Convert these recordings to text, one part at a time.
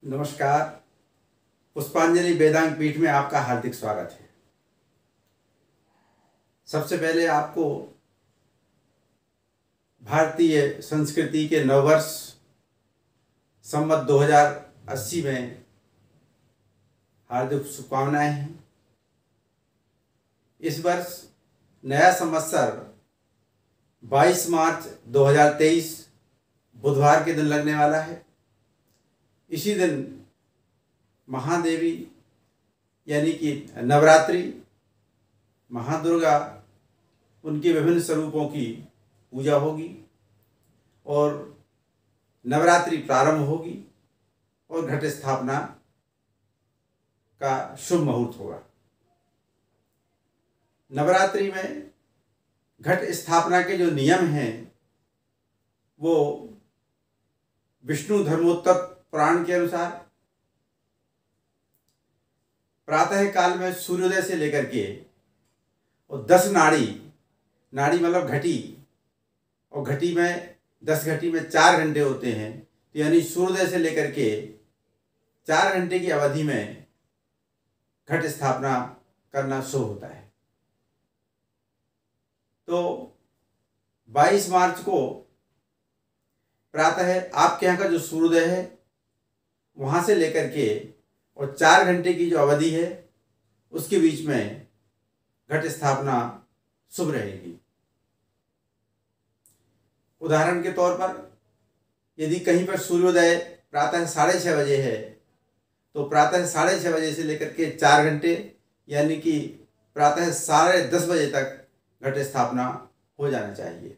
नमस्कार। पुष्पांजलि वेदांग पीठ में आपका हार्दिक स्वागत है। सबसे पहले आपको भारतीय संस्कृति के नववर्ष संवत 2080 में हार्दिक शुभकामनाएं हैं। इस वर्ष नया संवत्सर 22 मार्च 2023 बुधवार के दिन लगने वाला है। इसी दिन महादेवी यानी कि नवरात्रि, महादुर्गा, उनके विभिन्न स्वरूपों की पूजा होगी और नवरात्रि प्रारंभ होगी और घट स्थापना का शुभ मुहूर्त होगा। नवरात्रि में घट स्थापना के जो नियम हैं वो विष्णु धर्मोत्तर पुराण के अनुसार प्रातः काल में सूर्योदय से लेकर के और 10 नाड़ी मतलब घटी, और घटी में 10 घटी में 4 घंटे होते हैं, तो यानी सूर्योदय से लेकर के 4 घंटे की अवधि में घट स्थापना करना शुभ होता है। तो 22 मार्च को प्रातः आपके यहाँ का जो सूर्योदय है वहाँ से लेकर के और 4 घंटे की जो अवधि है उसके बीच में घट स्थापना शुभ रहेगी। उदाहरण के तौर पर यदि कहीं पर सूर्योदय प्रातः 6:30 बजे है तो प्रातः 6:30 बजे से लेकर के 4 घंटे यानी कि प्रातः 10:30 बजे तक घट स्थापना हो जाना चाहिए।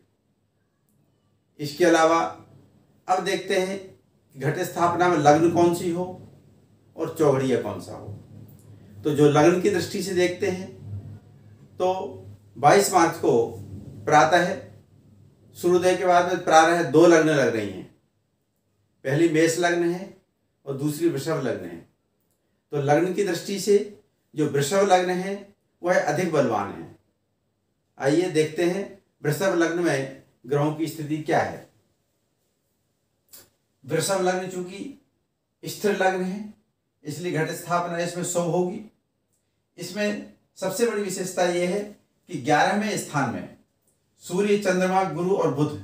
इसके अलावा अब देखते हैं घट स्थापना में लग्न कौन सी हो और चौघड़िया कौन सा हो। तो जो लग्न की दृष्टि से देखते हैं तो 22 मार्च को प्रातः सूर्योदय के बाद में प्रातः 2 लग्न लग रही हैं। पहली मेष लग्न है और दूसरी वृषभ लग्न है। तो लग्न की दृष्टि से जो वृषभ लग्न है वह अधिक बलवान है। आइए देखते हैं वृषभ लग्न में ग्रहों की स्थिति क्या है। वृषभ लग्न चूंकि स्थिर लग्न है इसलिए घट स्थापना इसमें शुभ होगी। इसमें सबसे बड़ी विशेषता यह है कि 11वें स्थान में सूर्य, चंद्रमा, गुरु और बुध,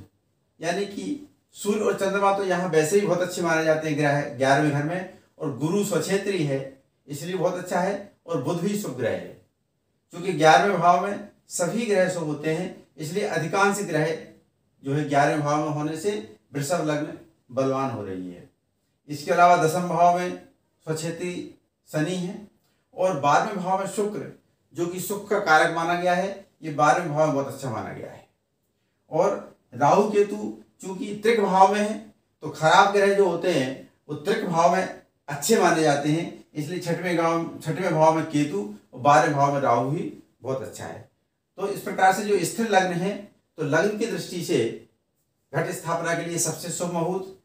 यानी कि सूर्य और चंद्रमा तो यहाँ वैसे ही बहुत अच्छे माने जाते हैं ग्रह 11वें घर में, और गुरु स्वक्षेत्री है इसलिए बहुत अच्छा है, और बुध भी शुभ ग्रह है। क्योंकि 11वें भाव में सभी ग्रह शुभ होते हैं इसलिए अधिकांश ग्रह जो है 11वें भाव में होने से वृषभ लग्न बलवान हो रही है। इसके अलावा 10वें भाव में स्वक्षेत्री शनि है और 12वें भाव में शुक्र, जो कि सुख का कारक माना गया है, ये 12वें भाव में बहुत अच्छा माना गया है। और राहु केतु चूंकि त्रिक भाव में है तो खराब ग्रह जो होते हैं वो त्रिक भाव में अच्छे माने जाते हैं, इसलिए 6वें भाव में केतु और 12वें भाव में राहु ही बहुत अच्छा है। तो इस प्रकार से जो स्थिर लग्न है तो लग्न की दृष्टि से घट स्थापना के लिए सबसे शुभ मुहूर्त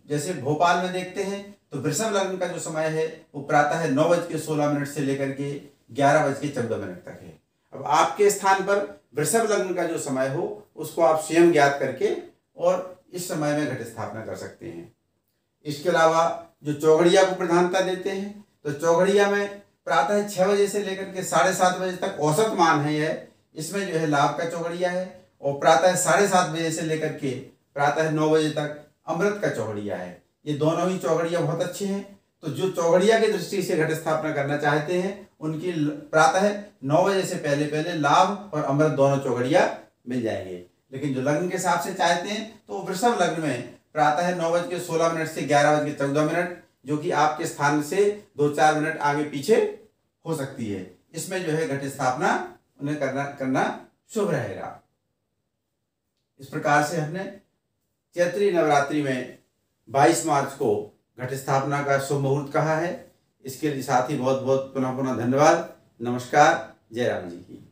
जैसे भोपाल में देखते हैं तो वृषभ लग्न का जो समय है वो प्रातः 9:16 से लेकर के 11:14 तक है। अब आपके स्थान पर वृषभ लग्न का जो समय हो उसको आप स्वयं ज्ञात करके और इस समय में घट स्थापना कर सकते हैं। इसके अलावा जो चौघड़िया को प्रधानता देते हैं तो चौघड़िया में प्रातः 6 बजे से लेकर के 7:30 बजे तक औसत मान है यह, इसमें जो है लाभ का चौघड़िया है, और प्रातः 7:30 बजे से लेकर के प्रातः 9 बजे तक अमृत का चौघड़िया है। ये दोनों ही चौघड़िया बहुत अच्छे हैं। तो जो चौघड़िया की दृष्टि से घट स्थापना करना चाहते हैं उनकी प्रातः 9 बजे से पहले लाभ और अमृत दोनों चौघड़िया मिल जाएंगे। लेकिन जो लग्न के हिसाब से चाहते हैं तो वृषभ लग्न में प्रातः 9:16 से 11:14, जो कि आपके स्थान से 2-4 मिनट आगे पीछे हो सकती है, इसमें जो है घट स्थापना उन्हें करना शुभ रहेगा। इस प्रकार से हमने चैत्री नवरात्रि में 22 मार्च को घट स्थापना का शुभ मुहूर्त कहा है। इसके लिए साथ ही बहुत बहुत पुनः धन्यवाद। नमस्कार। जय राम जी की।